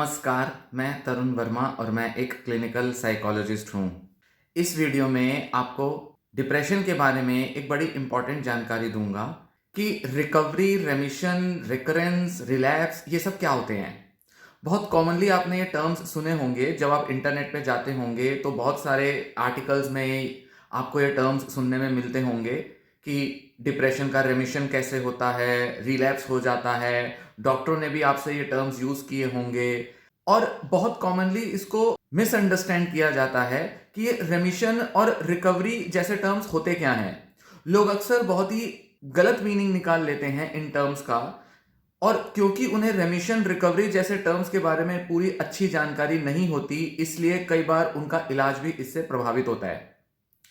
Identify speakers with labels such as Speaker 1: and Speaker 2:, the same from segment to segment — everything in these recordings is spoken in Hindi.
Speaker 1: नमस्कार, मैं तरुण वर्मा और मैं एक क्लिनिकल साइकोलॉजिस्ट हूँ। इस वीडियो में आपको डिप्रेशन के बारे में एक बड़ी इम्पोर्टेंट जानकारी दूंगा कि रिकवरी, रेमिशन, रिकरेंस, रिलैप्स ये सब क्या होते हैं। बहुत कॉमनली आपने ये टर्म्स सुने होंगे। जब आप इंटरनेट पे जाते होंगे तो बहुत सारे आर्टिकल्स में आपको ये टर्म्स सुनने में मिलते होंगे कि डिप्रेशन का रेमिशन कैसे होता है, रिलैप्स हो जाता है। डॉक्टरों ने भी आपसे ये टर्म्स यूज किए होंगे और बहुत कॉमनली इसको मिसअंडरस्टैंड किया जाता है कि ये रेमिशन और रिकवरी जैसे टर्म्स होते क्या हैं। लोग अक्सर बहुत ही गलत मीनिंग निकाल लेते हैं इन टर्म्स का, और क्योंकि उन्हें रेमिशन, रिकवरी जैसे टर्म्स के बारे में पूरी अच्छी जानकारी नहीं होती, इसलिए कई बार उनका इलाज भी इससे प्रभावित होता है।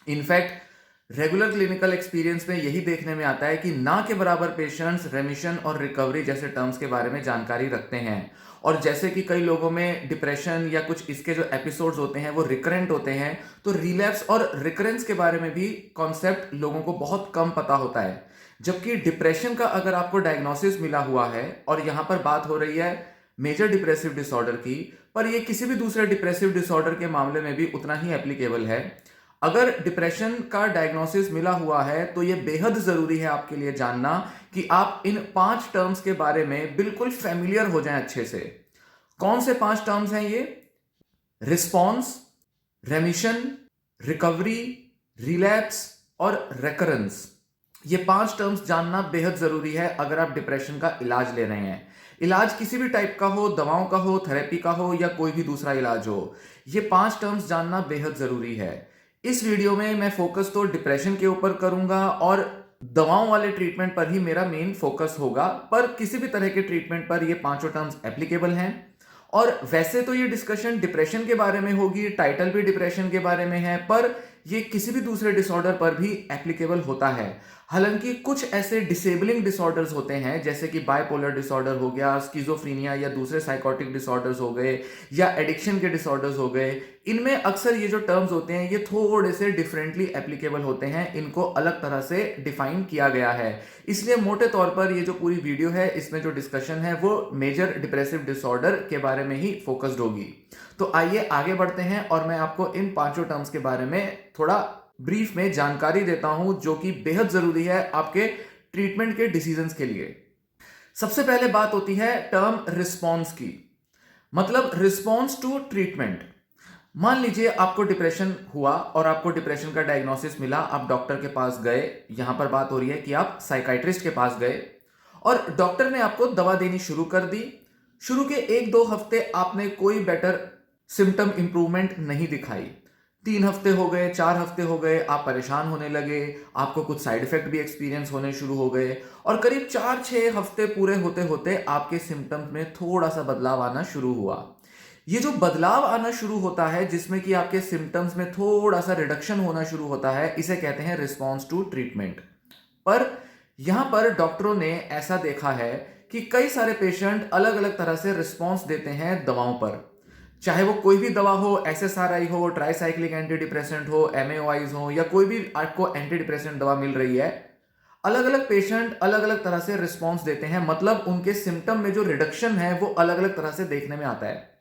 Speaker 1: इनफैक्ट रेगुलर क्लिनिकल एक्सपीरियंस में यही देखने में आता है कि ना के बराबर पेशेंट्स रेमिशन और रिकवरी जैसे टर्म्स के बारे में जानकारी रखते हैं। और जैसे कि कई लोगों में डिप्रेशन या कुछ इसके जो एपिसोड्स होते हैं वो रिकरेंट होते हैं, तो रिलैप्स और रिकरेंस के बारे में भी कॉन्सेप्ट लोगों को बहुत कम पता होता है। जबकि डिप्रेशन का अगर आपको डायग्नोसिस मिला हुआ है, और यहां पर बात हो रही है मेजर डिप्रेसिव डिसऑर्डर की, पर यह किसी भी दूसरे डिप्रेसिव डिसऑर्डर के मामले में भी उतना ही एप्लीकेबल है। अगर डिप्रेशन का डायग्नोसिस मिला हुआ है तो यह बेहद जरूरी है आपके लिए जानना कि आप इन 5 टर्म्स के बारे में बिल्कुल फैमिलियर हो जाएं अच्छे से। कौन से 5 टर्म्स हैं ये? रिस्पॉन्स, रेमिशन, रिकवरी, रिलैप्स और रेकरेंस। ये 5 टर्म्स जानना बेहद जरूरी है अगर आप डिप्रेशन का इलाज ले रहे हैं। इलाज किसी भी टाइप का हो, दवाओं का हो, थेरेपी का हो या कोई भी दूसरा इलाज हो, ये 5 टर्म्स जानना बेहद जरूरी है। इस वीडियो में मैं फोकस तो डिप्रेशन के ऊपर करूंगा और दवाओं वाले ट्रीटमेंट पर ही मेरा मेन फोकस होगा, पर किसी भी तरह के ट्रीटमेंट पर ये 5 टर्म्स एप्लीकेबल हैं। और वैसे तो ये डिस्कशन डिप्रेशन के बारे में होगी, टाइटल भी डिप्रेशन के बारे में है, पर ये किसी भी दूसरे डिसऑर्डर पर भी एप्लीकेबल होता है। हालांकि कुछ ऐसे डिसेबलिंग डिसऑर्डर्स होते हैं जैसे कि बाइपोलर डिसऑर्डर हो गया, स्किज़ोफ्रेनिया या दूसरे साइकोटिक डिसऑर्डर्स हो गए, या एडिक्शन के डिसऑर्डर्स हो गए। इनमें अक्सर ये जो टर्म्स होते हैं ये थोड़े से डिफरेंटली एप्लीकेबल होते हैं, इनको अलग तरह से डिफाइन किया गया है। इसलिए मोटे तौर पर ये जो पूरी वीडियो है इसमें जो डिस्कशन है वो मेजर डिप्रेसिव डिसऑर्डर के बारे में ही फोकस्ड होगी। तो आइए आगे बढ़ते हैं और मैं आपको इन 5 टर्म्स के बारे में थोड़ा ब्रीफ में जानकारी देता हूं जो कि बेहद जरूरी है आपके ट्रीटमेंट के डिसीजंस के लिए। सबसे पहले बात होती है टर्म रिस्पॉन्स की, मतलब रिस्पॉन्स टू ट्रीटमेंट। मान लीजिए आपको डिप्रेशन हुआ और आपको डिप्रेशन का डायग्नोसिस मिला, आप डॉक्टर के पास गए। यहां पर बात हो रही है कि आप साइकाइट्रिस्ट के पास गए और डॉक्टर ने आपको दवा देनी शुरू कर दी। शुरू के 1-2 हफ्ते आपने कोई बेटर सिम्टम इंप्रूवमेंट नहीं दिखाई। 3 हफ्ते हो गए, 4 हफ्ते हो गए, आप परेशान होने लगे, आपको कुछ साइड इफेक्ट भी एक्सपीरियंस होने शुरू हो गए, और करीब 4-6 हफ्ते पूरे होते होते आपके सिम्टम्स में थोड़ा सा बदलाव आना शुरू हुआ। ये जो बदलाव आना शुरू होता है जिसमें कि आपके सिम्टम्स में थोड़ा सा रिडक्शन होना शुरू होता है, इसे कहते हैं रिस्पॉन्स टू ट्रीटमेंट। पर यहां पर डॉक्टरों ने ऐसा देखा है कि कई सारे पेशेंट अलग अलग तरह से रिस्पॉन्स देते हैं दवाओं पर। चाहे वो कोई भी दवा हो, एसएसआरआई हो, ट्राइसाइक्लिक एंटी डिप्रेसेंट हो, एमएओआईज हो, या कोई भी आपको एंटी डिप्रेसेंट दवा मिल रही है, अलग अलग पेशेंट अलग अलग तरह से रिस्पॉन्स देते हैं। मतलब उनके सिम्टम में जो रिडक्शन है वो अलग अलग तरह से देखने में आता है।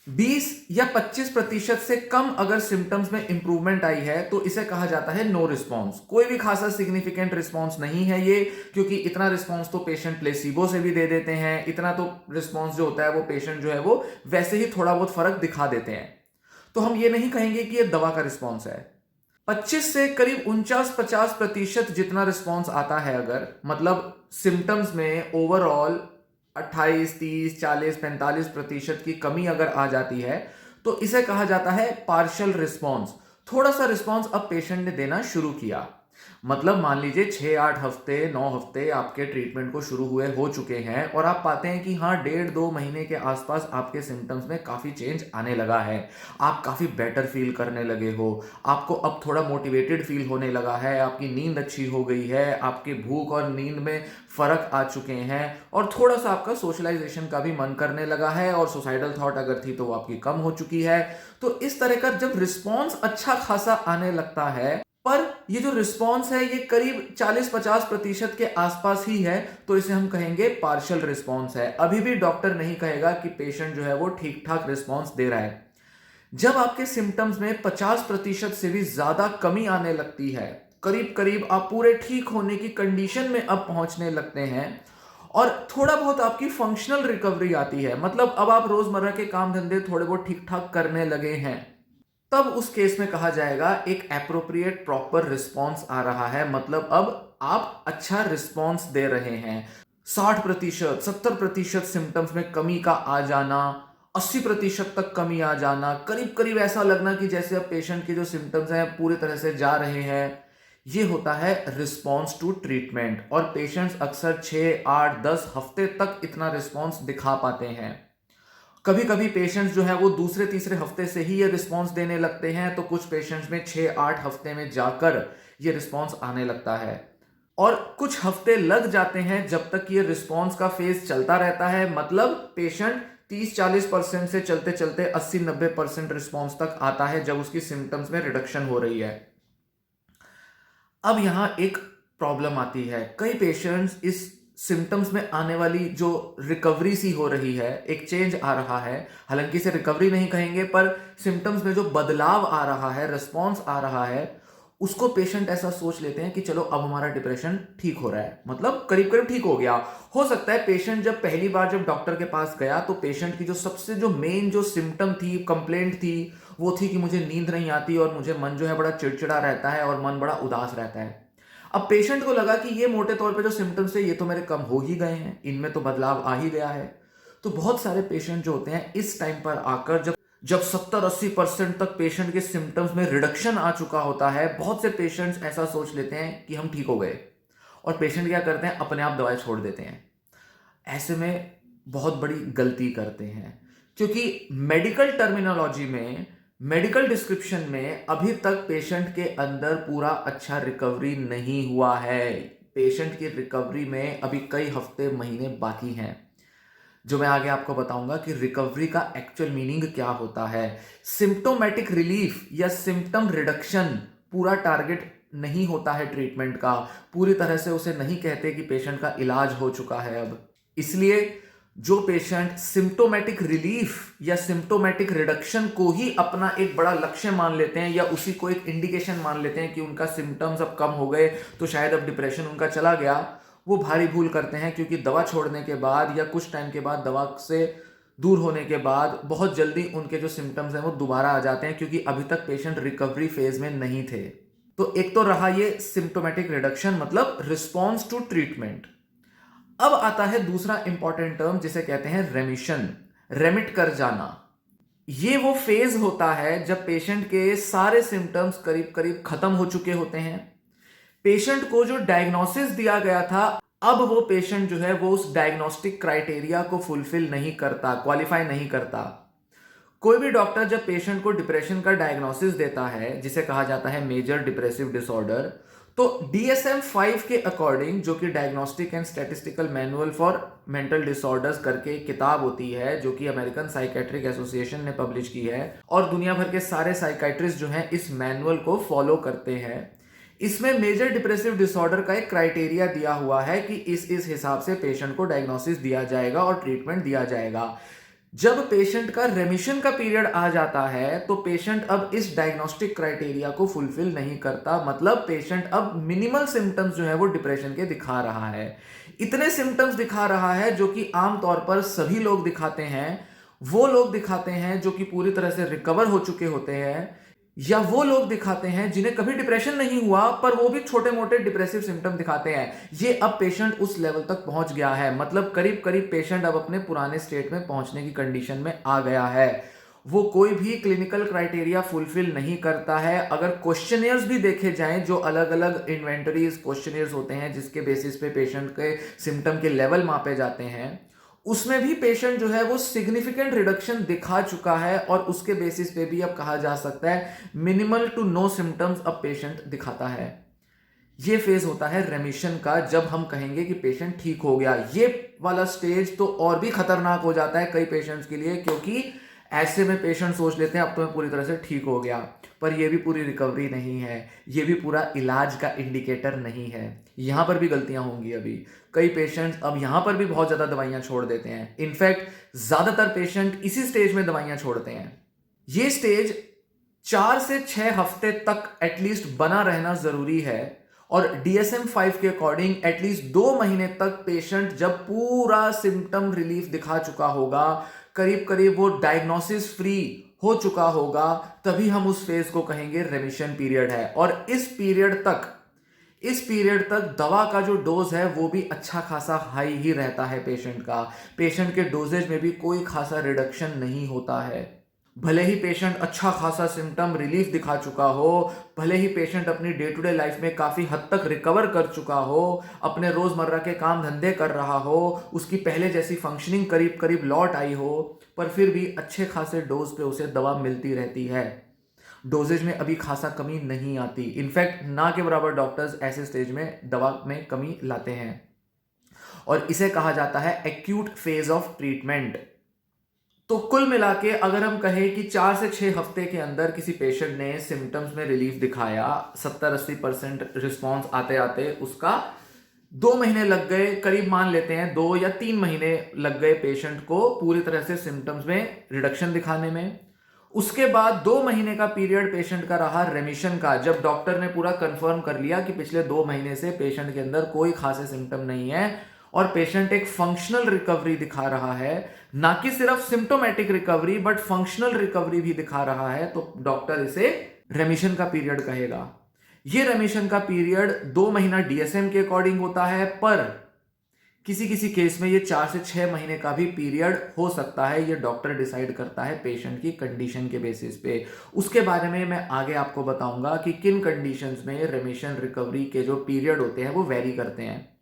Speaker 1: 20 या 25% से कम अगर सिम्टम्स में इंप्रूवमेंट आई है तो इसे कहा जाता है नो रिस्पॉन्स। कोई भी खासा सिग्निफिकेंट रिस्पॉन्स नहीं है ये, क्योंकि इतना रिस्पॉन्स तो पेशेंट प्लेसिबो से भी दे देते हैं। इतना तो रिस्पॉन्स जो होता है वो पेशेंट जो है वो वैसे ही थोड़ा बहुत फर्क दिखा देते हैं। तो हम ये नहीं कहेंगे कि ये दवा का रिस्पॉन्स है। 25 से करीब 49-50% जितना रिस्पॉन्स आता है, अगर मतलब सिम्टम्स में ओवरऑल 28, 30, 40, 45% की कमी अगर आ जाती है तो इसे कहा जाता है पार्शियल रिस्पॉन्स। थोड़ा सा रिस्पॉन्स अब पेशेंट ने देना शुरू किया। मतलब मान लीजिए 6-8 हफ्ते, 9 हफ्ते आपके ट्रीटमेंट को शुरू हुए हो चुके हैं और आप पाते हैं कि हाँ 1.5-2 महीने के आसपास आपके सिम्टम्स में काफ़ी चेंज आने लगा है। आप काफ़ी बेटर फील करने लगे हो, आपको अब थोड़ा मोटिवेटेड फील होने लगा है, आपकी नींद अच्छी हो गई है, आपकी भूख और नींद में फ़र्क आ चुके हैं, और थोड़ा सा आपका सोशलाइजेशन का भी मन करने लगा है, और सुसाइडल थॉट अगर थी तो वो आपकी कम हो चुकी है। तो इस तरह का जब रिस्पॉन्स अच्छा खासा आने लगता है पर ये जो रिस्पॉन्स है ये करीब 40-50% के आसपास ही है, तो इसे हम कहेंगे पार्शियल रिस्पॉन्स है। अभी भी डॉक्टर नहीं कहेगा कि पेशेंट जो है वो ठीक ठाक रिस्पॉन्स दे रहा है। जब आपके सिम्टम्स में 50% से भी ज्यादा कमी आने लगती है, करीब करीब आप पूरे ठीक होने की कंडीशन में अब पहुंचने लगते हैं और थोड़ा बहुत आपकी फंक्शनल रिकवरी आती है, मतलब अब आप रोजमर्रा के काम धंधे थोड़े बहुत ठीक ठाक करने लगे हैं, तब उस केस में कहा जाएगा एक एप्रोप्रिएट प्रॉपर रिस्पॉन्स आ रहा है। मतलब अब आप अच्छा रिस्पॉन्स दे रहे हैं। 60%, 70% सिम्टम्स में कमी का आ जाना, 80% तक कमी आ जाना, करीब करीब ऐसा लगना कि जैसे अब पेशेंट के जो सिम्टम्स हैं पूरी तरह से जा रहे हैं, ये होता है रिस्पॉन्स टू ट्रीटमेंट। और पेशेंट्स अक्सर 6, 8, 10 हफ्ते तक इतना रिस्पॉन्स दिखा पाते हैं। कभी कभी पेशेंट्स जो है वो दूसरे तीसरे हफ्ते से ही ये रिस्पॉन्स देने लगते हैं, तो कुछ पेशेंट्स में 6-8 हफ्ते में जाकर ये रिस्पॉन्स आने लगता है और कुछ हफ्ते लग जाते हैं जब तक ये रिस्पॉन्स का फेज चलता रहता है। मतलब पेशेंट 30-40% से चलते चलते 80-90% रिस्पॉन्स तक आता है जब उसकी सिम्टम्स में रिडक्शन हो रही है। अब यहां एक प्रॉब्लम आती है, कई पेशेंट्स इस सिम्टम्स में आने वाली जो रिकवरी सी हो रही है, एक चेंज आ रहा है, हालांकि इसे रिकवरी नहीं कहेंगे, पर सिम्टम्स में जो बदलाव आ रहा है, रिस्पॉन्स आ रहा है, उसको पेशेंट ऐसा सोच लेते हैं कि चलो अब हमारा डिप्रेशन ठीक हो रहा है, मतलब करीब करीब ठीक हो गया। हो सकता है पेशेंट जब पहली बार जब डॉक्टर के पास गया तो पेशेंट की जो सबसे जो मेन जो सिम्टम थी, कंप्लेंट थी, वो थी कि मुझे नींद नहीं आती और मुझे मन जो है बड़ा चिड़चिड़ा रहता है और मन बड़ा उदास रहता है। अब पेशेंट को लगा कि ये मोटे तौर पे जो सिम्टम्स है ये तो मेरे कम हो ही गए हैं, इनमें तो बदलाव आ ही गया है। तो बहुत सारे पेशेंट जो होते हैं इस टाइम पर आकर जब 70-80% तक पेशेंट के सिम्टम्स में रिडक्शन आ चुका होता है, बहुत से पेशेंट्स ऐसा सोच लेते हैं कि हम ठीक हो गए और पेशेंट क्या करते हैं, अपने आप दवाई छोड़ देते हैं। ऐसे में बहुत बड़ी गलती करते हैं, क्योंकि मेडिकल टर्मिनोलॉजी में, मेडिकल डिस्क्रिप्शन में अभी तक पेशेंट के अंदर पूरा अच्छा रिकवरी नहीं हुआ है। पेशेंट की रिकवरी में अभी कई हफ्ते, महीने बाकी हैं, जो मैं आगे आपको बताऊंगा कि रिकवरी का एक्चुअल मीनिंग क्या होता है। सिम्प्टोमेटिक रिलीफ या सिम्टम रिडक्शन पूरा टारगेट नहीं होता है ट्रीटमेंट का, पूरी तरह से उसे नहीं कहते कि पेशेंट का इलाज हो चुका है अब। इसलिए जो पेशेंट सिम्प्टोमेटिक रिलीफ या सिम्प्टोमेटिक रिडक्शन को ही अपना एक बड़ा लक्ष्य मान लेते हैं या उसी को एक इंडिकेशन मान लेते हैं कि उनका सिम्टम्स अब कम हो गए तो शायद अब डिप्रेशन उनका चला गया, वो भारी भूल करते हैं। क्योंकि दवा छोड़ने के बाद या कुछ टाइम के बाद, दवा से दूर होने के बाद बहुत जल्दी उनके जो सिम्टम्स हैं वो दोबारा आ जाते हैं, क्योंकि अभी तक पेशेंट रिकवरी फेज में नहीं थे। तो एक तो रहा ये सिम्प्टोमेटिक रिडक्शन, मतलब रिस्पॉन्स टू ट्रीटमेंट। अब आता है दूसरा इंपॉर्टेंट टर्म जिसे कहते हैं रेमिशन, रेमिट कर जाना। ये वो फेज होता है जब पेशेंट के सारे सिम्टम्स करीब करीब खत्म हो चुके होते हैं। पेशेंट को जो डायग्नोसिस दिया गया था, अब वो पेशेंट जो है वो उस डायग्नोस्टिक क्राइटेरिया को फुलफिल नहीं करता, क्वालिफाई नहीं करता। कोई भी डॉक्टर जब पेशेंट को डिप्रेशन का डायग्नोसिस देता है, जिसे कहा जाता है मेजर डिप्रेसिव डिसऑर्डर, तो DSM-5 के अकॉर्डिंग, जो कि diagnostic and statistical manual for mental disorders करके किताब होती है, जो कि अमेरिकन साइकेट्रिक एसोसिएशन ने पब्लिश की है, और दुनिया भर के सारे साइकाइट्रिस्ट जो हैं इस मैनुअल को फॉलो करते हैं। इसमें मेजर डिप्रेसिव डिसऑर्डर का एक क्राइटेरिया दिया हुआ है कि इस हिसाब से पेशेंट को डायग्नोसिस दिया जाएगा और ट्रीटमेंट दिया जाएगा। जब पेशेंट का रेमिशन का पीरियड आ जाता है तो पेशेंट अब इस डायग्नोस्टिक क्राइटेरिया को फुलफिल नहीं करता, मतलब पेशेंट अब मिनिमल सिम्टम्स जो है वो डिप्रेशन के दिखा रहा है। इतने सिम्टम्स दिखा रहा है जो कि आमतौर पर सभी लोग दिखाते हैं। वो लोग दिखाते हैं जो कि पूरी तरह से रिकवर हो चुके होते हैं, या वो लोग दिखाते हैं जिन्हें कभी डिप्रेशन नहीं हुआ पर वो भी छोटे मोटे डिप्रेसिव सिम्टम दिखाते हैं। ये अब पेशेंट उस लेवल तक पहुंच गया है, मतलब करीब करीब पेशेंट अब अपने पुराने स्टेट में पहुंचने की कंडीशन में आ गया है। वो कोई भी क्लिनिकल क्राइटेरिया फुलफिल नहीं करता है। अगर क्वेश्चनियर्स भी देखे जाएं, जो अलग अलग इन्वेंटरीज क्वेश्चनियर्स होते हैं जिसके बेसिस पे पेशेंट के सिम्टम के लेवल मापे जाते हैं, उसमें भी पेशेंट जो है वो सिग्निफिकेंट रिडक्शन दिखा चुका है और उसके बेसिस पे भी अब कहा जा सकता है मिनिमल टू नो सिम्टम्स अब पेशेंट दिखाता है। ये फेज होता है रेमिशन का, जब हम कहेंगे कि पेशेंट ठीक हो गया। ये वाला स्टेज तो और भी खतरनाक हो जाता है कई पेशेंट्स के लिए, क्योंकि ऐसे में पेशेंट सोच लेते हैं अब तो मैं पूरी तरह से ठीक हो गया। पर ये भी पूरी रिकवरी नहीं है, ये भी पूरा इलाज का इंडिकेटर नहीं है। यहाँ पर भी गलतियाँ होंगी अभी। कई पेशेंट्स अब यहाँ पर भी बहुत ज़्यादा दवाइयाँ छोड़ देते हैं। इनफैक्ट ज़्यादातर पेशेंट इसी स्टेज में दवाइयाँ छोड़ते हैं। ये स्टेज 4 से 6 हफ्ते तक एटलीस्ट बना रहना ज़रूरी है और DSM-5 के अकॉर्डिंग एटलीस्ट 2 महीने तक पेशेंट जब पूरा सिम्टम रिलीफ दिखा चुका होगा, करीब करीब वो डायग्नोसिस फ्री हो चुका होगा, तभी हम उस फेज को कहेंगे रेमिशन पीरियड है। और इस पीरियड तक दवा का जो डोज है वो भी अच्छा खासा हाई ही रहता है पेशेंट का। पेशेंट के डोजेज में भी कोई खासा रिडक्शन नहीं होता है। भले ही पेशेंट अच्छा खासा सिम्टम रिलीफ दिखा चुका हो, भले ही पेशेंट अपनी डे टू डे लाइफ में काफ़ी हद तक रिकवर कर चुका हो, अपने रोज़मर्रा के काम धंधे कर रहा हो, उसकी पहले जैसी फंक्शनिंग करीब करीब लौट आई हो, पर फिर भी अच्छे खासे डोज पे उसे दवा मिलती रहती है। डोजेज में अभी खासा कमी नहीं आती। इनफैक्ट ना के बराबर डॉक्टर्स ऐसे स्टेज में दवा में कमी लाते हैं और इसे कहा जाता है एक्यूट फेज ऑफ ट्रीटमेंट। तो कुल मिला के अगर हम कहें कि 4 से 6 हफ्ते के अंदर किसी पेशेंट ने सिम्टम्स में रिलीफ दिखाया, 70-80% रिस्पॉन्स आते आते उसका 2 महीने लग गए, करीब मान लेते हैं 2 या 3 महीने लग गए पेशेंट को पूरी तरह से सिम्टम्स में रिडक्शन दिखाने में। उसके बाद 2 महीने का पीरियड पेशेंट का रहा रेमिशन का, जब डॉक्टर ने पूरा कंफर्म कर लिया कि पिछले 2 महीने से पेशेंट के अंदर कोई खासे सिम्टम नहीं है और पेशेंट एक फंक्शनल रिकवरी दिखा रहा है, ना कि सिर्फ symptomatic recovery but functional recovery भी दिखा रहा है, तो डॉक्टर इसे रेमिशन का पीरियड कहेगा। ये रेमिशन का पीरियड 2 महीना डीएसएम के अकॉर्डिंग होता है, पर किसी किसी केस में ये 4 से 6 महीने का भी पीरियड हो सकता है। ये डॉक्टर डिसाइड करता है पेशेंट की कंडीशन के बेसिस पे। उसके बारे में मैं आगे आपको बताऊंगा कि किन कंडीशंस में रेमिशन रिकवरी के जो पीरियड होते हैं वो वेरी करते हैं।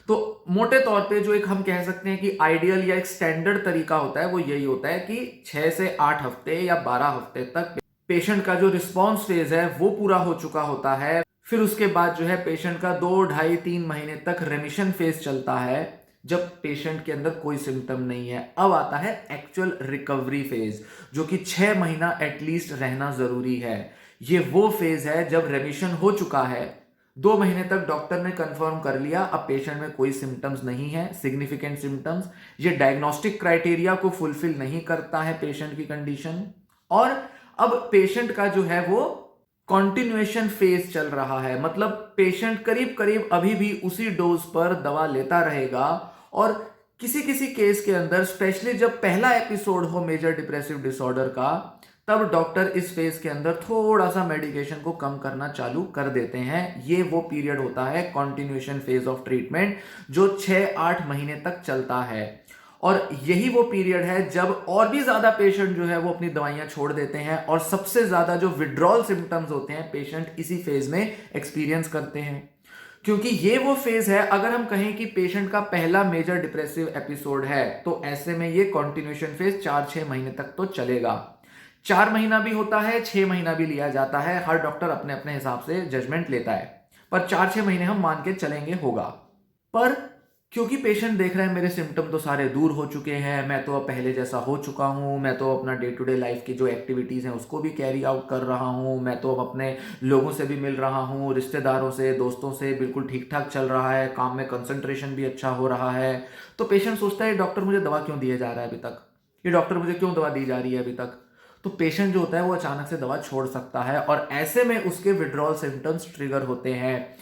Speaker 1: तो मोटे तौर पे जो एक हम कह सकते हैं कि आइडियल या एक स्टैंडर्ड तरीका होता है वो यही होता है कि 6 से 8 हफ्ते या 12 हफ्ते तक पेशेंट का जो रिस्पॉन्स फेज है वो पूरा हो चुका होता है। फिर उसके बाद जो है पेशेंट का 2, ढाई, 3 महीने तक रेमिशन फेज चलता है, जब पेशेंट के अंदर कोई सिम्टम नहीं है। अब आता है एक्चुअल रिकवरी फेज, जो कि 6 महीना एटलीस्ट रहना जरूरी है। ये वो फेज है जब रेमिशन हो चुका है, 2 महीने तक डॉक्टर ने कंफर्म कर लिया अब पेशेंट में कोई सिम्टम्स नहीं है, सिग्निफिकेंट सिम्टम्स, ये डायग्नोस्टिक क्राइटेरिया को फुलफिल नहीं करता है पेशेंट की कंडीशन, और अब पेशेंट का जो है वो कॉन्टिन्यूएशन फेज चल रहा है। मतलब पेशेंट करीब करीब अभी भी उसी डोज पर दवा लेता रहेगा, और किसी किसी केस के अंदर स्पेशली जब पहला एपिसोड हो मेजर डिप्रेसिव डिसऑर्डर का, तब डॉक्टर इस फेज के अंदर थोड़ा सा मेडिकेशन को कम करना चालू कर देते हैं। ये वो पीरियड होता है कॉन्टिन्यूएशन फेज ऑफ ट्रीटमेंट, जो 6-8 महीने तक चलता है। और यही वो पीरियड है जब और भी ज्यादा पेशेंट जो है वो अपनी दवाइयां छोड़ देते हैं, और सबसे ज्यादा जो विड्रॉल सिम्टम्स होते हैं पेशेंट इसी फेज में एक्सपीरियंस करते हैं। क्योंकि ये वो फेज है, अगर हम कहें कि पेशेंट का पहला मेजर डिप्रेसिव एपिसोड है, तो ऐसे में ये कॉन्टिन्यूएशन फेज 4-6 महीने तक तो चलेगा। 4 महीना भी होता है, 6 महीना भी लिया जाता है, हर डॉक्टर अपने अपने हिसाब से जजमेंट लेता है, पर 4-6 महीने हम मान के चलेंगे होगा। पर क्योंकि पेशेंट देख रहे हैं मेरे सिम्टम तो सारे दूर हो चुके हैं, मैं तो अब पहले जैसा हो चुका हूं, मैं तो अपना डे टू डे लाइफ की जो एक्टिविटीज हैं उसको भी कैरी आउट कर रहा हूं, मैं तो अब अपने लोगों से भी मिल रहा हूं, रिश्तेदारों से, दोस्तों से बिल्कुल ठीक ठाक चल रहा है, काम में कंसंट्रेशन भी अच्छा हो रहा है, तो पेशेंट सोचता है डॉक्टर मुझे दवा क्यों दिए जा रहा है अभी तक, ये डॉक्टर मुझे क्यों दवा दी जा रही है अभी तक। तो पेशेंट जो होता है वो अचानक से दवा छोड़ सकता है, और ऐसे में उसके विड्रॉल सिम्टम्स ट्रिगर होते हैं।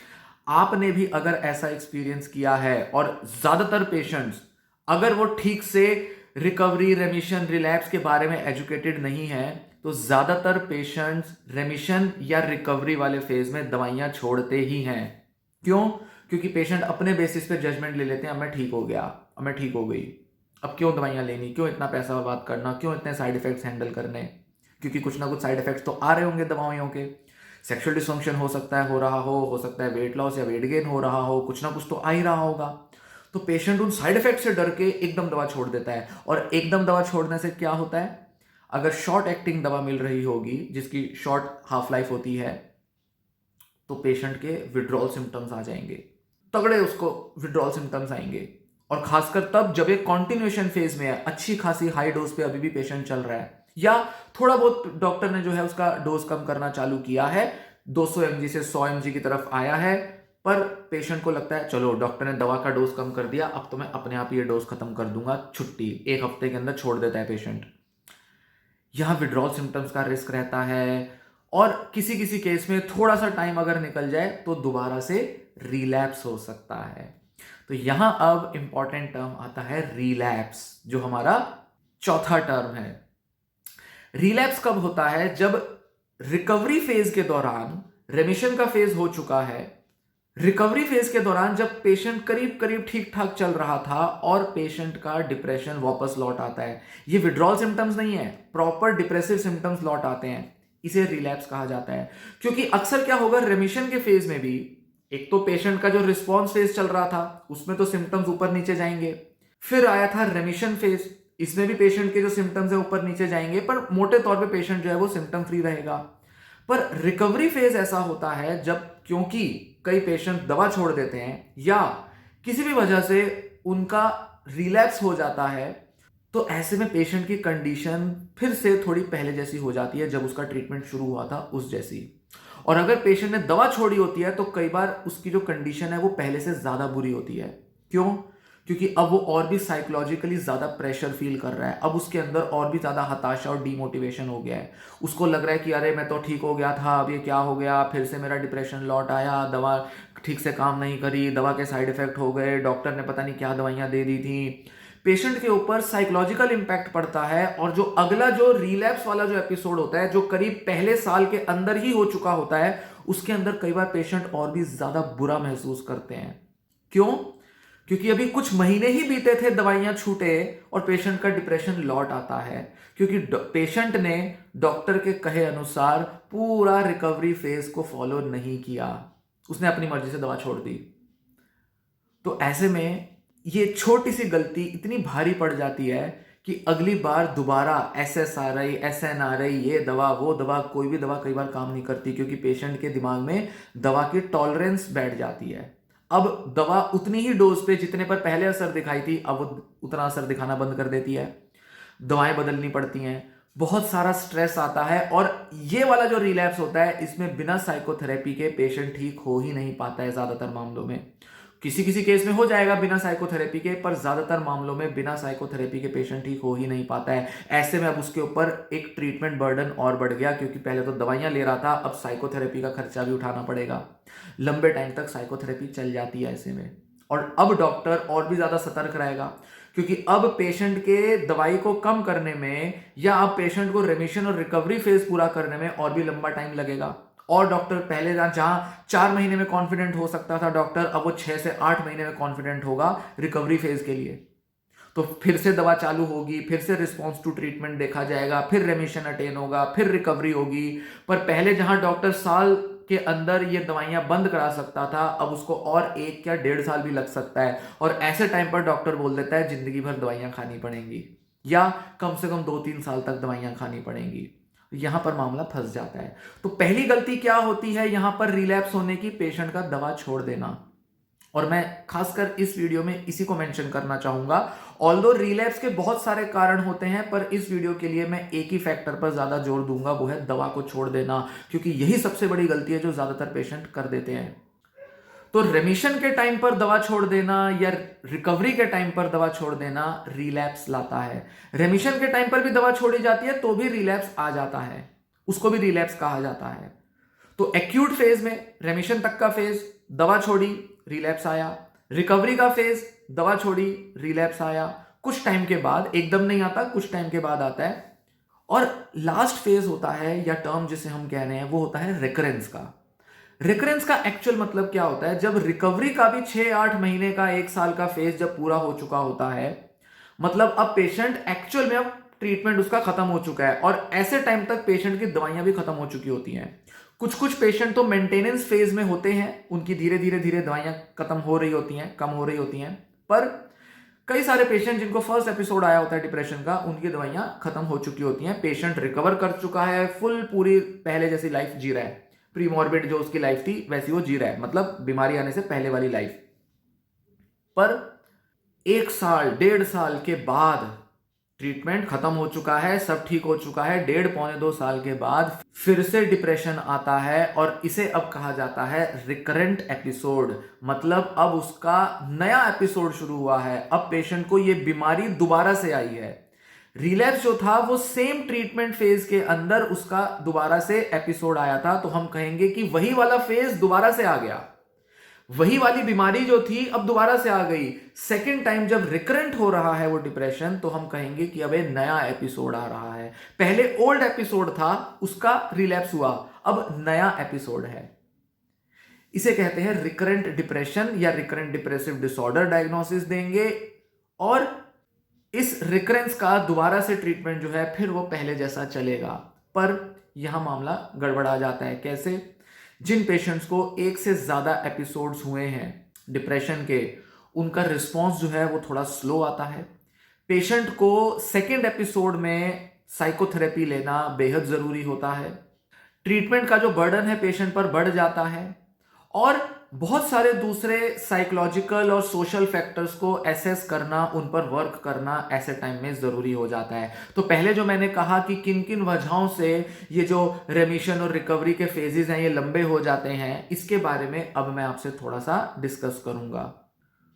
Speaker 1: आपने भी अगर ऐसा एक्सपीरियंस किया है, और ज्यादातर पेशेंट्स अगर वो ठीक से रिकवरी, रेमिशन, रिलैप्स के बारे में एजुकेटेड नहीं है, तो ज्यादातर पेशेंट्स रेमिशन या रिकवरी वाले फेज में दवाइयां छोड़ते ही हैं। क्यों? क्योंकि पेशेंट अपने बेसिस पे जजमेंट ले लेते हैं, अब मैं ठीक हो गया, अब मैं ठीक हो गई, अब क्यों दवाइयां लेनी, क्यों इतना पैसा बर्बाद करना, क्यों इतने साइड इफेक्ट्स हैंडल करने, क्योंकि कुछ ना कुछ साइड इफेक्ट्स तो आ रहे होंगे दवाइयों के। सेक्सुअल डिसफंक्शन हो सकता है, हो सकता है वेट लॉस या वेट गेन हो रहा हो, कुछ ना कुछ तो आ ही रहा होगा। तो पेशेंट उन साइड इफेक्ट से डर के एकदम दवा छोड़ देता है, और एकदम दवा छोड़ने से क्या होता है, अगर शॉर्ट एक्टिंग दवा मिल रही होगी जिसकी शॉर्ट हाफ लाइफ होती है, तो पेशेंट के विड्रॉल सिम्टम्स आ जाएंगे, तगड़े उसको विड्रॉल सिम्टम्स आएंगे। और खासकर तब जब एक कॉन्टिन्यूएशन फेज में है, अच्छी खासी हाई डोज पे अभी भी पेशेंट चल रहा है, या थोड़ा बहुत डॉक्टर ने जो है उसका डोज कम करना चालू किया है, 200 mg से 100 mg की तरफ आया है, पर पेशेंट को लगता है चलो डॉक्टर ने दवा का डोज कम कर दिया, अब तो मैं अपने आप ये डोज खत्म कर दूंगा, छुट्टी, 1 हफ्ते के अंदर छोड़ देता है पेशेंट। यहां विड्रॉल सिम्टम्स का रिस्क रहता है, और किसी किसी केस में थोड़ा सा टाइम अगर निकल जाए तो दोबारा से रिलैप्स हो सकता है। तो यहां अब इंपॉर्टेंट टर्म आता है रिलैप्स, जो हमारा चौथा टर्म है। रिलैप्स कब होता है? जब रिकवरी फेज के दौरान, रेमिशन का फेज हो चुका है, रिकवरी फेज के दौरान जब पेशेंट करीब करीब ठीक ठाक चल रहा था और पेशेंट का डिप्रेशन वापस लौट आता है। ये विड्रॉल सिम्टम्स नहीं है, प्रॉपर डिप्रेसिव सिम्टम्स लौट आते हैं, इसे रिलैप्स कहा जाता है। क्योंकि अक्सर क्या होगा, रेमिशन के फेज में भी एक तो पेशेंट का जो रिस्पॉन्स फेज चल रहा था उसमें तो सिम्टम्स ऊपर नीचे जाएंगे, फिर आया था रेमिशन फेज, इसमें भी पेशेंट के जो सिम्टम्स है ऊपर नीचे जाएंगे, पर मोटे तौर पे पेशेंट जो है वो सिम्टम फ्री रहेगा। पर रिकवरी फेज ऐसा होता है जब, क्योंकि कई पेशेंट दवा छोड़ देते हैं या किसी भी वजह से उनका रिलैप्स हो जाता है, तो ऐसे में पेशेंट की कंडीशन फिर से थोड़ी पहले जैसी हो जाती है जब उसका ट्रीटमेंट शुरू हुआ था उस जैसी। और अगर पेशेंट ने दवा छोड़ी होती है तो कई बार उसकी जो कंडीशन है वो पहले से ज्यादा बुरी होती है। क्यों? क्योंकि अब वो और भी साइकोलॉजिकली ज्यादा प्रेशर फील कर रहा है, अब उसके अंदर और भी ज्यादा हताशा और डीमोटिवेशन हो गया है। उसको लग रहा है कि अरे मैं तो ठीक हो गया था, अब ये क्या हो गया, फिर से मेरा डिप्रेशन लौट आया, दवा ठीक से काम नहीं करी, दवा के साइड इफेक्ट हो गए, डॉक्टर ने पता नहीं क्या दवाइयां दे दी थी। पेशेंट के ऊपर साइकोलॉजिकल इंपैक्ट पड़ता है, और जो अगला जो रिलैप्स वाला जो एपिसोड होता है, जो करीब पहले साल के अंदर ही हो चुका होता है, उसके अंदर कई बार पेशेंट और भी ज्यादा बुरा महसूस करते हैं। क्यों? क्योंकि अभी कुछ महीने ही बीते थे दवाइयां छूटे और पेशेंट का डिप्रेशन लौट आता है, क्योंकि पेशेंट ने डॉक्टर के कहे अनुसार पूरा रिकवरी फेज को फॉलो नहीं किया, उसने अपनी मर्जी से दवा छोड़ दी। तो ऐसे में ये छोटी सी गलती इतनी भारी पड़ जाती है कि अगली बार दोबारा SSRI, SNRI, ये दवा वो दवा, कोई भी दवा कई बार काम नहीं करती, क्योंकि पेशेंट के दिमाग में दवा की टॉलरेंस बैठ जाती है। अब दवा उतनी ही डोज पे जितने पर पहले असर दिखाई थी, अब वो उतना असर दिखाना बंद कर देती है, दवाएं बदलनी पड़ती हैं, बहुत सारा स्ट्रेस आता है। और ये वाला जो रिलैप्स होता है, इसमें बिना साइकोथेरेपी के पेशेंट ठीक हो ही नहीं पाता है ज्यादातर मामलों में। किसी किसी केस में हो जाएगा बिना साइकोथेरेपी के, पर ज्यादातर मामलों में बिना साइकोथेरेपी के पेशेंट ठीक हो ही नहीं पाता है। ऐसे में अब उसके ऊपर एक ट्रीटमेंट बर्डन और बढ़ गया, क्योंकि पहले तो दवाइयां ले रहा था, अब साइकोथेरेपी का खर्चा भी उठाना पड़ेगा, लंबे टाइम तक साइकोथेरेपी चल जाती है ऐसे में। और अब डॉक्टर और भी ज्यादा सतर्क रहेगा, क्योंकि अब पेशेंट के दवाई को कम करने में या अब पेशेंट को रेमिशन और रिकवरी फेज पूरा करने में और भी लंबा टाइम लगेगा। और डॉक्टर पहले जहां 4 महीने में कॉन्फिडेंट हो सकता था डॉक्टर, अब वो 6 से 8 महीने में कॉन्फिडेंट होगा रिकवरी फेज के लिए। तो फिर से दवा चालू होगी, फिर से रिस्पॉन्स टू ट्रीटमेंट देखा जाएगा, फिर रेमिशन अटेन होगा, फिर रिकवरी होगी। पर पहले जहां डॉक्टर साल के अंदर ये दवाइयां बंद करा सकता था, अब उसको और 1 या 1.5 साल भी लग सकता है। और ऐसे टाइम पर डॉक्टर बोल देता है जिंदगी भर दवाइयां खानी पड़ेंगी, या कम से कम 2-3 साल तक दवाइयां खानी पड़ेंगी। यहां पर मामला फंस जाता है। तो पहली गलती क्या होती है यहां पर रिलैप्स होने की? पेशेंट का दवा छोड़ देना। और मैं खासकर इस वीडियो में इसी को मेंशन करना चाहूंगा। ऑल्दो रिलैप्स के बहुत सारे कारण होते हैं, पर इस वीडियो के लिए मैं एक ही फैक्टर पर ज्यादा जोर दूंगा, वो है दवा को छोड़ देना, क्योंकि यही सबसे बड़ी गलती है जो ज्यादातर पेशेंट कर देते हैं। तो रेमिशन के टाइम पर दवा छोड़ देना या रिकवरी के टाइम पर दवा छोड़ देना रिलैप्स लाता है। रेमिशन के टाइम पर भी दवा छोड़ी जाती है तो भी रिलैप्स आ जाता है, उसको भी रिलैप्स कहा जाता है। तो एक्यूट फेज में, रेमिशन तक का फेज, दवा छोड़ी रिलैप्स आया, रिकवरी का फेज, दवा छोड़ी रिलैप्स आया, कुछ टाइम के बाद, एकदम नहीं आता, कुछ टाइम के बाद आता है। और लास्ट फेज होता है, या टर्म जिसे हम कह रहे हैं, वो होता है रिकरेंस का। रिकरेंस का एक्चुअल मतलब क्या होता है? जब रिकवरी का भी 6-8 महीने का, 1 साल का फेज जब पूरा हो चुका होता है, मतलब अब पेशेंट एक्चुअल में, अब ट्रीटमेंट उसका खत्म हो चुका है, और ऐसे टाइम तक पेशेंट की दवाइयां भी खत्म हो चुकी होती हैं। कुछ कुछ पेशेंट तो मेंटेनेंस फेज में होते हैं, उनकी धीरे धीरे धीरे दवाइयां खत्म हो रही होती हैं, कम हो रही होती हैं। पर कई सारे पेशेंट जिनको फर्स्ट एपिसोड आया होता है डिप्रेशन का, उनकी दवाइयां खत्म हो चुकी होती हैं, पेशेंट रिकवर कर चुका है, फुल पूरी पहले जैसी लाइफ जी रहा है, प्रीमॉर्बिड जो उसकी लाइफ थी वैसी वो जी रहा है, मतलब बीमारी आने से पहले वाली लाइफ। पर 1 साल 1.5 साल के बाद ट्रीटमेंट खत्म हो चुका है, सब ठीक हो चुका है, 1.5-2 साल के बाद फिर से डिप्रेशन आता है और इसे अब कहा जाता है रिकरेंट एपिसोड। मतलब अब उसका नया एपिसोड शुरू हुआ है, अब पेशेंट को ये बीमारी दोबारा से आई है। रिलैप्स जो था वो सेम ट्रीटमेंट फेज के अंदर उसका दोबारा से एपिसोड आया था, तो हम कहेंगे कि वही वाला फेज दोबारा से आ गया, वही वाली बीमारी जो थी अब दोबारा से आ गई। सेकेंड टाइम जब रिकरेंट हो रहा है वो डिप्रेशन, तो हम कहेंगे कि अब एक नया एपिसोड आ रहा है। पहले ओल्ड एपिसोड था, उसका रिलैप्स हुआ, अब नया एपिसोड है। इसे कहते हैं रिकरेंट डिप्रेशन या रिकरेंट डिप्रेसिव डिसऑर्डर डायग्नोसिस देंगे। और इस रिकरेंस का दोबारा से ट्रीटमेंट जो है फिर वो पहले जैसा चलेगा। पर यहां मामला गड़बड़ा जाता है। कैसे? जिन पेशेंट्स को एक से ज्यादा एपिसोड्स हुए हैं डिप्रेशन के, उनका रिस्पॉन्स जो है वो थोड़ा स्लो आता है। पेशेंट को सेकेंड एपिसोड में साइकोथेरेपी लेना बेहद जरूरी होता है। ट्रीटमेंट का जो बर्डन है पेशेंट पर बढ़ जाता है और बहुत सारे दूसरे साइकोलॉजिकल और सोशल फैक्टर्स को एसेस करना, उन पर वर्क करना ऐसे टाइम में जरूरी हो जाता है। तो पहले जो मैंने कहा कि किन किन वजहों से ये जो रेमिशन और रिकवरी के फेजेस हैं ये लंबे हो जाते हैं, इसके बारे में अब मैं आपसे थोड़ा सा डिस्कस करूंगा।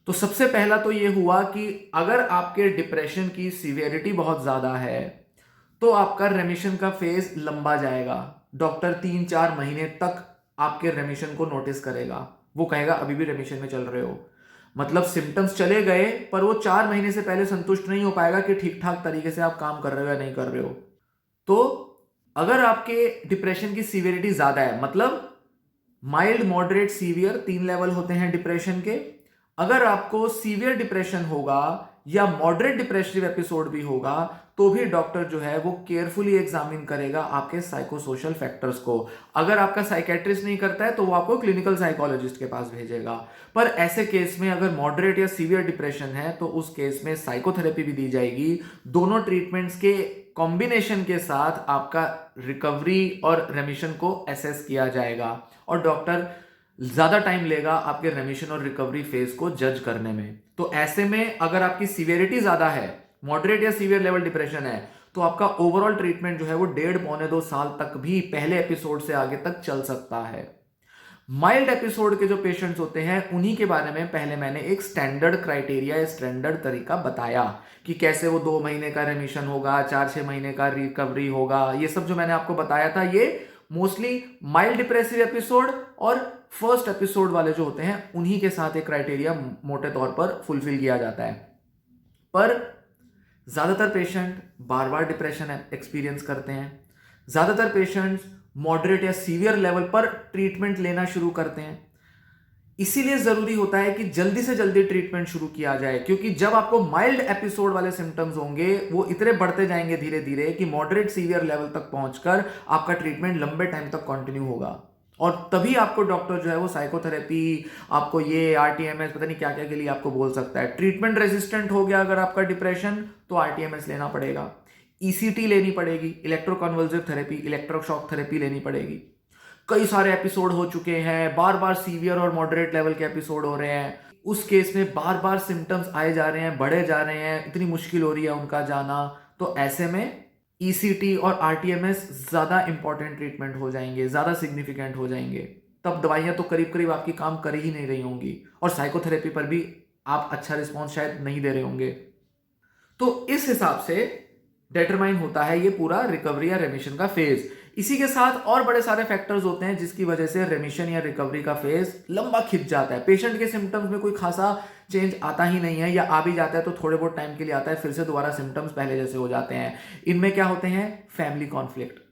Speaker 1: तो सबसे पहला तो ये हुआ कि अगर आपके डिप्रेशन की सीवियरिटी बहुत ज्यादा है तो आपका रेमिशन का फेज लंबा जाएगा। डॉक्टर 3-4 महीने तक आपके रेमिशन को नोटिस करेगा, वो कहेगा अभी भी रेमिशन में चल रहे हो। मतलब सिम्टम्स चले गए पर वो 4 महीने से पहले संतुष्ट नहीं हो पाएगा कि ठीक ठाक तरीके से आप काम कर रहे हो या नहीं कर रहे हो। तो अगर आपके डिप्रेशन की सीवियरिटी ज्यादा है, मतलब माइल्ड, मॉडरेट, सीवियर 3 लेवल होते हैं डिप्रेशन के। अगर आपको सीवियर डिप्रेशन होगा या मॉडरेट डिप्रेसिव एपिसोड भी होगा तो भी डॉक्टर जो है वो केयरफुली एग्जामिन करेगा आपके साइकोसोशल फैक्टर्स को। अगर आपका साइकेट्रिस्ट नहीं करता है तो वो आपको क्लिनिकल साइकोलॉजिस्ट के पास भेजेगा। पर ऐसे केस में अगर मॉडरेट या सीवियर डिप्रेशन है तो उस केस में साइकोथेरेपी भी दी जाएगी। दोनों ट्रीटमेंट्स के कॉम्बिनेशन के साथ आपका रिकवरी और रेमिशन को एसेस किया जाएगा और डॉक्टर ज्यादा टाइम लेगा आपके रेमिशन और रिकवरी फेज को जज करने में। तो ऐसे में अगर आपकी सीवियरिटी ज्यादा है, मॉडरेट या सीवियर लेवल डिप्रेशन है, तो आपका ओवरऑल ट्रीटमेंट जो है वो 1.5-2 साल तक भी पहले एपिसोड से आगे तक चल सकता है। माइल्ड एपिसोड के जो पेशेंट्स होते हैं उन्हीं के बारे में पहले मैंने एक स्टैंडर्ड क्राइटेरिया या स्टैंडर्ड तरीका बताया कि कैसे वो 2 महीने का रेमिशन होगा, 4-6 महीने का रिकवरी होगा। ये सब जो मैंने आपको बताया था ये मोस्टली माइल्ड डिप्रेसिव एपिसोड और फर्स्ट एपिसोड वाले जो होते हैं उन्हीं के साथ एक क्राइटेरिया मोटे तौर पर फुलफिल किया जाता है। पर ज्यादातर पेशेंट बार बार डिप्रेशन एक्सपीरियंस करते हैं। ज्यादातर पेशेंट्स मॉडरेट या सीवियर लेवल पर ट्रीटमेंट लेना शुरू करते हैं। इसीलिए जरूरी होता है कि जल्दी से जल्दी ट्रीटमेंट शुरू किया जाए, क्योंकि जब आपको माइल्ड एपिसोड वाले सिम्टम्स होंगे वो इतने बढ़ते जाएंगे धीरे धीरे कि मॉडरेट सीवियर लेवल तक पहुंचकर आपका ट्रीटमेंट लंबे टाइम तक कंटिन्यू होगा। और तभी आपको डॉक्टर जो है वो साइकोथेरेपी, आपको ये आरटीएमएस, पता नहीं क्या क्या के लिए आपको बोल सकता है। ट्रीटमेंट रेजिस्टेंट हो गया अगर आपका डिप्रेशन तो आरटीएमएस लेना पड़ेगा, ईसीटी लेनी पड़ेगी, इलेक्ट्रोकन्वल्सिव थेरेपी, इलेक्ट्रोशॉक थेरेपी लेनी पड़ेगी। कई सारे एपिसोड हो चुके हैं, बार बार सीवियर और मॉडरेट लेवल के एपिसोड हो रहे हैं, उस केस में बार बार सिम्टम्स आए जा रहे हैं, बढ़े जा रहे हैं, इतनी मुश्किल हो रही है उनका जाना। तो ऐसे में ईसीटी और आरटीएमएस ज्यादा इंपॉर्टेंट ट्रीटमेंट हो जाएंगे, ज्यादा सिग्निफिकेंट हो जाएंगे। तब दवाइयां तो करीब करीब आपकी काम कर ही नहीं रही होंगी और साइकोथेरेपी पर भी आप अच्छा रिस्पॉन्स शायद नहीं दे रहे होंगे। तो इस हिसाब से डिटरमाइन होता है ये पूरा रिकवरी या रेमिशन का फेज। इसी के साथ और बड़े सारे फैक्टर्स होते हैं जिसकी वजह से रेमिशन या रिकवरी का फेज लंबा खिंच जाता है। पेशेंट के सिम्टम्स में कोई खासा चेंज आता ही नहीं है, या आ भी जाता है तो थोड़े बहुत टाइम के लिए आता है, फिर से दोबारा सिम्टम्स पहले जैसे हो जाते हैं। इनमें क्या होते हैं? फैमिली कॉन्फ्लिक्ट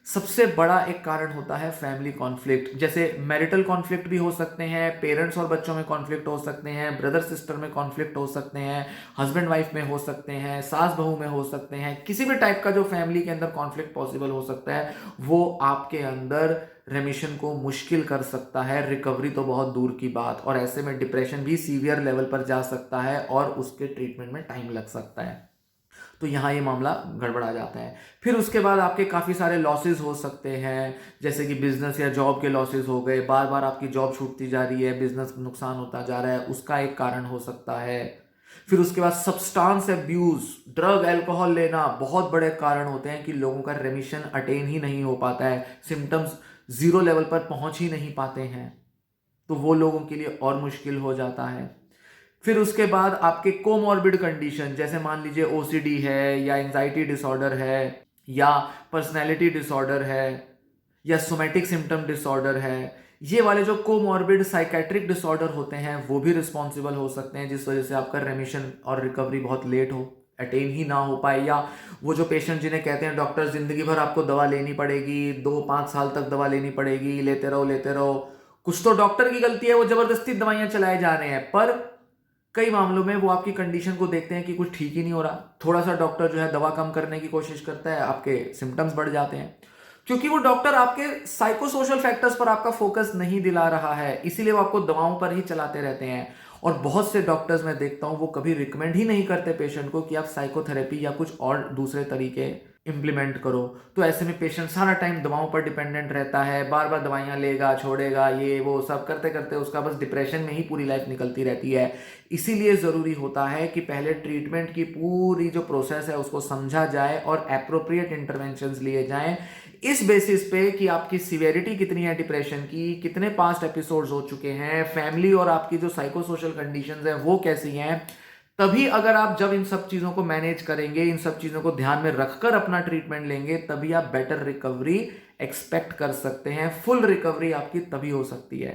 Speaker 1: सबसे बड़ा एक कारण होता है। फैमिली कॉन्फ्लिक्ट जैसे मैरिटल कॉन्फ्लिक्ट भी हो सकते हैं, पेरेंट्स और बच्चों में कॉन्फ्लिक्ट हो सकते हैं, ब्रदर सिस्टर में कॉन्फ्लिक्ट हो सकते हैं, हस्बैंड वाइफ में हो सकते हैं, सास बहू में हो सकते हैं। किसी भी टाइप का जो फैमिली के अंदर कॉन्फ्लिक्ट पॉसिबल हो सकता है वो आपके अंदर रेमिशन को मुश्किल कर सकता है, रिकवरी तो बहुत दूर की बात। और ऐसे में डिप्रेशन भी सीवियर लेवल पर जा सकता है और उसके ट्रीटमेंट में टाइम लग सकता है। तो यहाँ ये मामला गड़बड़ा जाता है। फिर उसके बाद आपके काफ़ी सारे लॉसेस हो सकते हैं, जैसे कि बिजनेस या जॉब के लॉसेस हो गए, बार बार आपकी जॉब छूटती जा रही है, बिजनेस नुकसान होता जा रहा है, उसका एक कारण हो सकता है। फिर उसके बाद सब्सटेंस अब्यूज, ड्रग अल्कोहल लेना बहुत बड़े कारण होते हैं कि लोगों का रेमिशन अटेन ही नहीं हो पाता है, सिम्टम्स जीरो लेवल पर पहुंच ही नहीं पाते हैं, तो वो लोगों के लिए और मुश्किल हो जाता है। फिर उसके बाद आपके कोमॉर्बिड कंडीशन, जैसे मान लीजिए ओसीडी है या एंजाइटी डिसऑर्डर है या पर्सनैलिटी डिसऑर्डर है या सोमैटिक सिम्टम डिसऑर्डर है, ये वाले जो कोमॉर्बिड साइकेट्रिक डिसऑर्डर होते हैं वो भी रिस्पॉन्सिबल हो सकते हैं जिस वजह से आपका रेमिशन और रिकवरी बहुत लेट हो, अटेन ही ना हो पाए। या वो जो पेशेंट जिन्हें कहते हैं डॉक्टर जिंदगी भर आपको दवा लेनी पड़ेगी, 2-5 साल तक दवा लेनी पड़ेगी, लेते रहो। कुछ तो डॉक्टर की गलती है, वो जबरदस्ती दवाइयां चलाए जा रहे हैं, पर कई मामलों में वो आपकी कंडीशन को देखते हैं कि कुछ ठीक ही नहीं हो रहा, थोड़ा सा डॉक्टर जो है दवा कम करने की कोशिश करता है, आपके सिम्टम्स बढ़ जाते हैं, क्योंकि वो डॉक्टर आपके साइकोसोशल फैक्टर्स पर आपका फोकस नहीं दिला रहा है, इसीलिए वो आपको दवाओं पर ही चलाते रहते हैं। और बहुत से डॉक्टर्स मैं देखता हूं वो कभी रिकमेंड ही नहीं करते पेशेंट को कि आप साइकोथेरेपी या कुछ और दूसरे तरीके इंप्लीमेंट करो। तो ऐसे में पेशेंट सारा टाइम दवाओं पर डिपेंडेंट रहता है, बार बार दवाइयां लेगा, छोड़ेगा, ये वो सब करते करते उसका बस डिप्रेशन में ही पूरी लाइफ निकलती रहती है। इसीलिए ज़रूरी होता है कि पहले ट्रीटमेंट की पूरी जो प्रोसेस है उसको समझा जाए और एप्रोप्रिएट इंटरवेंशंस लिए जाएं, इस बेसिस पे कि आपकी सिवियरिटी कितनी है डिप्रेशन की, कितने पास्ट एपिसोड्स हो चुके हैं, फैमिली और आपकी जो साइकोसोशल कंडीशंस हैं वो कैसी हैं। तभी अगर आप जब इन सब चीज़ों को मैनेज करेंगे, इन सब चीज़ों को ध्यान में रखकर अपना ट्रीटमेंट लेंगे, तभी आप बेटर रिकवरी एक्सपेक्ट कर सकते हैं। फुल रिकवरी आपकी तभी हो सकती है।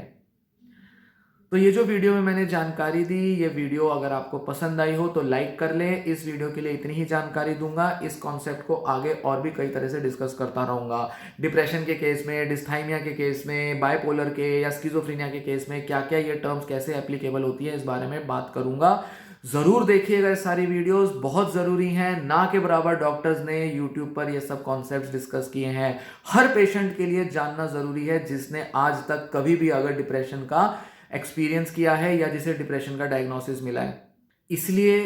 Speaker 1: तो ये जो वीडियो में मैंने जानकारी दी, ये वीडियो अगर आपको पसंद आई हो तो लाइक कर लें। इस वीडियो के लिए इतनी ही जानकारी दूंगा, इस कॉन्सेप्ट को आगे और भी कई तरह से डिस्कस करता रहूंगा। डिप्रेशन के केस में, डिस्थाइमिया के केस में, बाइपोलर के या स्किज़ोफ्रेनिया के केस में क्या क्या ये टर्म्स कैसे एप्लीकेबल होती है, इस बारे में बात करूंगा। ज़रूर देखिएगा सारी वीडियोस, बहुत ज़रूरी हैं। ना के बराबर डॉक्टर्स ने यूट्यूब पर ये सब कॉन्सेप्ट्स डिस्कस किए हैं। हर पेशेंट के लिए जानना ज़रूरी है जिसने आज तक कभी भी अगर डिप्रेशन का एक्सपीरियंस किया है या जिसे डिप्रेशन का डायग्नोसिस मिला है। इसलिए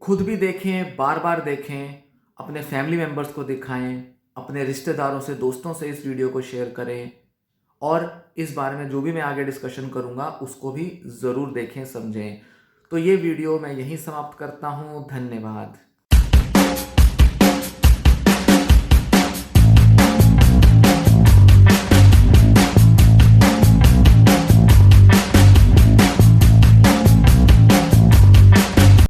Speaker 1: खुद भी देखें, बार बार देखें, अपने फैमिली मेम्बर्स को दिखाएं, अपने रिश्तेदारों से, दोस्तों से इस वीडियो को शेयर करें और इस बारे में जो भी मैं आगे डिस्कशन करूंगा उसको भी ज़रूर देखें, समझें। तो ये वीडियो मैं यहीं समाप्त करता हूँ। धन्यवाद।